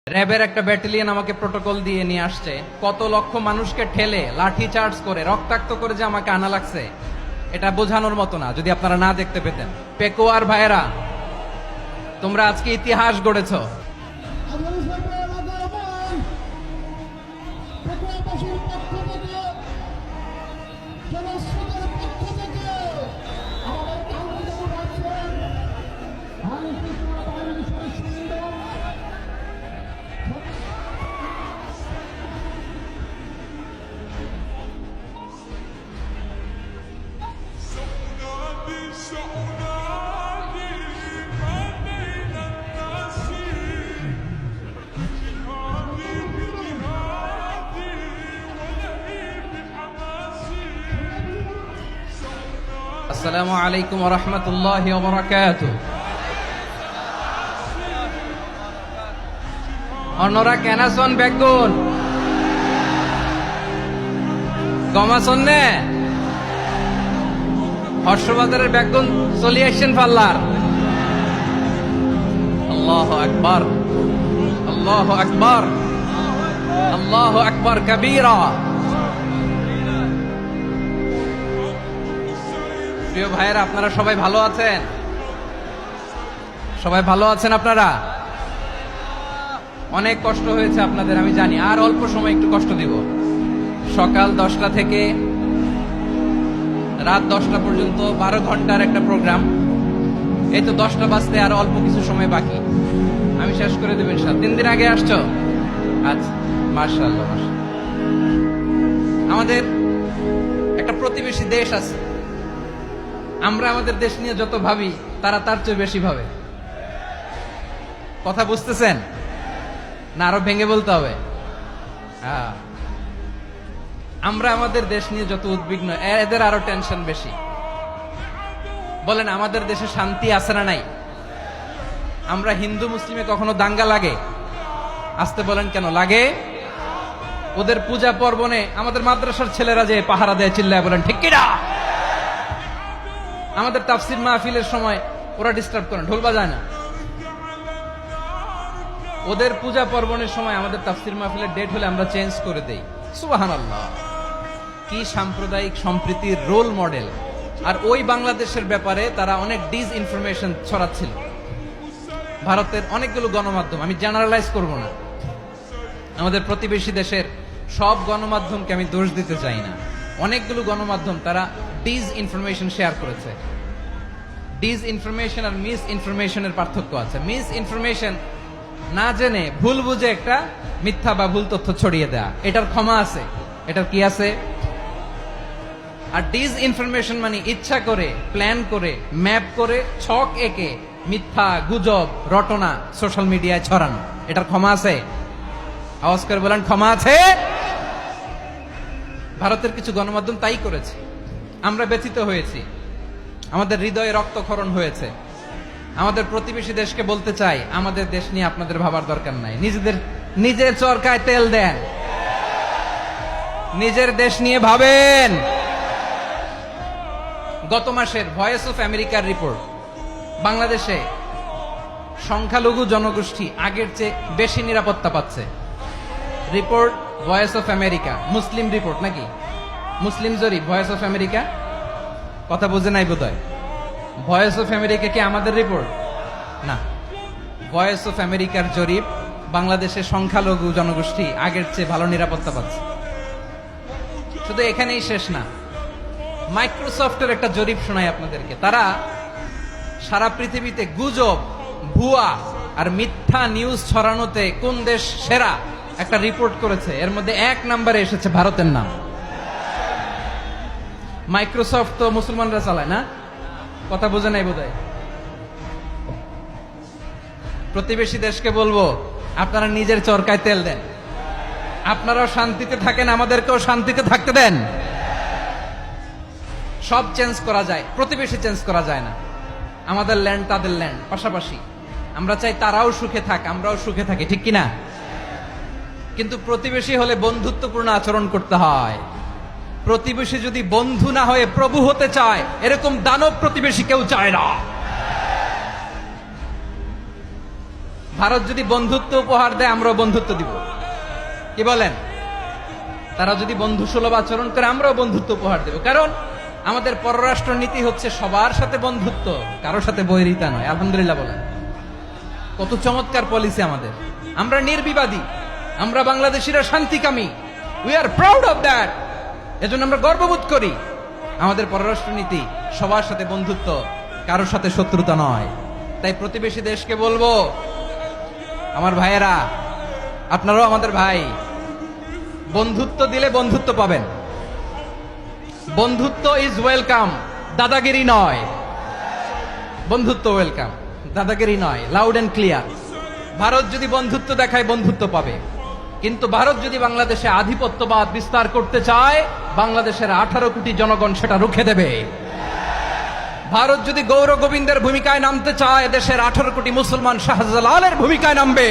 র্যাবের একটা ব্যাটালিয়ন আমাকে প্রোটোকল দিয়ে নিয়ে আসছে, কত লক্ষ মানুষকে ঠেলে লাঠি চার্জ করে রক্তাক্ত করে যে আমাকে আনা লাগছে, এটা বোঝানোর মতো না যদি আপনারা না দেখতে পেতেন। পেকুয়ার ভাইয়েরা, তোমরা আজকে ইতিহাস গড়েছ। আসসালামু আলাইকুম ওয়া রাহমাতুল্লাহি ওয়া বারাকাতুহু। অন্যরা কেনাসন বেগুন গমাসন নে হর্ষবাজারের বেগুন চলি আসছেন পাল্লার। আল্লাহু আকবার, আল্লাহু আকবার, আল্লাহু আকবার কাবীরা। প্রিয় ভাইয়েরা, আপনারা সবাই ভালো আছেন? সবাই ভালো আছেন? আপনারা অনেক কষ্ট হয়েছে আপনাদের, আমি জানি। আর অল্প সময় একটু কষ্ট দিব। সকাল 10টা থেকে রাত 10টা পর্যন্ত 12 ঘন্টার একটা প্রোগ্রাম। এই তো 10টা বাজতে আর অল্প কিছু সময় বাকি, আমি শেষ করে দেব ইনশাআল্লাহ। 3 দিন আগে আসছো? আচ্ছা, মাশাআল্লাহ মাশাআল্লাহ। আমাদের একটা প্রতিবেশী দেশ আছে, আমরা আমাদের দেশ নিয়ে যত ভাবি তারা তার চেয়ে বেশি ভাবে। কথা বুঝতেছেন না? আরো ভেঙে বলতে হবে। আমরা আমাদের দেশ নিয়ে যত উদ্বিগ্ন, এদের আরো টেনশন বেশি। বলেন, আমাদের দেশে শান্তি আছে না নাই? আমরা হিন্দু মুসলিমে কখনো দাঙ্গা লাগে? আসতে বলেন, কেন লাগে? ওদের পূজা পর্বণে আমাদের মাদ্রাসার ছেলেরা যে পাহারা দেয়, চিল্লায় বলেন ঠিক কিনা? আমাদের তাফসির মাহফিলের সময় ওরা ডিস্টার্ব করে, ঢোল বাজায় না। ওদের পূজা পার্বণের সময় আমাদের তাফসির মাহফিলের ডেট হলে আমরা চেঞ্জ করে দেই। সুবহানাল্লাহ, কি সাম্প্রদায়িক সম্প্রীতির রোল মডেল। আর ওই বাংলাদেশের ব্যাপারে তারা অনেক ডিস ইনফরমেশন ছড়াচ্ছিল। ভারতের অনেকগুলো গণমাধ্যম, আমি জেনারেলাইজ করব না, আমাদের প্রতিবেশী দেশের সব গণমাধ্যমকে আমি দোষ দিতে চাই না। অনেকগুলো গণমাধ্যম তারা ডিস ইনফরমেশন শেয়ার করেছে। ডিস ইনফরমেশন আর মিস ইনফরমেশনের পার্থক্য আছে। মিস ইনফরমেশন না জেনে ভুল বুঝে একটা মিথ্যা বা ভুল তথ্য ছড়িয়ে দেয়া, এটার ক্ষমা আছে, এটার কি আছে। আর ডিস ইনফরমেশন মানে ইচ্ছা করে, প্ল্যান করে, ম্যাপ করে, ছক এঁকে মিথ্যা, গুজব, রটনা সোশ্যাল মিডিয়ায় ছড়ানো, এটার ক্ষমা আছে? আওয়াজ করে বলেন, ক্ষমা আছে? ভারতের কিছু গণমাধ্যম তাই করেছে। আমরা ব্যথিত হয়েছি, আমাদের হৃদয়ে রক্তক্ষরণ হয়েছে। আমাদের প্রতিবেশী দেশকে বলতে চাই, আমাদের দেশ নিয়ে আপনাদের ভাবার দরকার নাই। নিজের চরকায় তেল দেন, নিজের দেশ নিয়ে ভাবেন। গত মাসের ভয়েস অফ আমেরিকার রিপোর্ট, বাংলাদেশে সংখ্যালঘু জনগোষ্ঠী আগের চেয়ে বেশি নিরাপত্তা পাচ্ছে। Report voice of America, Muslim report নাকি? মুসলিম জরিপ, ভয়েস অফ আমেরিকা। কথা বুঝে নাই বোধহয়। ভয়েস অফ আমেরিকা কি আমাদের রিপোর্ট? না, ভয়েস অফ আমেরিকার জরিপ, বাংলাদেশের সংখ্যালঘু জনগোষ্ঠী আগের চেয়ে ভালো নিরাপত্তা পাচ্ছে। শুধু এখানেই শেষ না, মাইক্রোসফটের একটা জরিপ শোনাই আপনাদেরকে। তারা সারা পৃথিবীতে গুজব, ভুয়া আর মিথ্যা নিউজ ছড়ানোতে কোন দেশ সেরা একটা রিপোর্ট করেছে। এর মধ্যে 1 নম্বরে এসেছে ভারতের নাম। মাইক্রোসফট তো মুসলমানরা চালায় না? কথা বোঝে নাই বোধহয়। প্রতিবেশী দেশকে বলবো, আপনারা নিজের চরকায় তেল দেন, আপনারাও শান্তিতে থাকেন, আমাদেরকেও শান্তিতে থাকতে দেন। সব চেঞ্জ করা যায়, প্রতিবেশী চেঞ্জ করা যায় না। আমাদের ল্যান্ড তাদের ল্যান্ড, পাশাপাশি। আমরা চাই তারাও সুখে থাক, আমরাও সুখে থাকি, ঠিক কিনা? কিন্তু প্রতিবেশী হলে বন্ধুত্বপূর্ণ আচরণ করতে হয়। প্রতিবেশী যদি বন্ধু না হয়ে প্রভু হতে চায়, এরকম দানব প্রতিবেশী কেউ চায় না। ভারত যদি বন্ধুত্ব উপহার দেয় আমরাও বন্ধুত্ব দিব, কি বলেন? তারা যদি বন্ধু সুলভ আচরণ করে আমরাও বন্ধুত্ব উপহার দেব, কারণ আমাদের পররাষ্ট্র নীতি হচ্ছে সবার সাথে বন্ধুত্ব, কারোর সাথে বৈরিতা নয়। আলহামদুলিল্লাহ বলেন, কত চমৎকার পলিসি আমাদের। আমরা নির্বিবাদী, আমরা বাংলাদেশিরা শান্তিকামী, we are proud of that. এজন্য আমরা গর্ববোধ করি আমাদের পররাষ্ট্র নীতি সবার সাথে বন্ধুত্ব, কারোর সাথে শত্রুতা নয়। তাই প্রতিবেশী দেশকে বলবো, আমার ভাইয়েরা, আপনারাও আমাদের ভাই, বন্ধুত্ব দিলে বন্ধুত্ব পাবেন। বন্ধুত্ব ইজ ওয়েলকাম, দাদাগিরি নয়। বন্ধুত্ব ওয়েলকাম, দাদাগিরি নয়, লাউড এন্ড ক্লিয়ার। ভারত যদি বন্ধুত্ব দেখায় বন্ধুত্ব পাবে, কিন্তু ভারত যদি বাংলাদেশে আধিপত্যবাদ বিস্তার করতে চায়, বাংলাদেশের 18 কোটি জনগণ সেটা রুখে দেবে। ভারত যদি গৌর গোবিন্দের ভূমিকায় নামতে চায়, দেশের 18 কোটি মুসলমান শাহজালালের ভূমিকায় নামবে।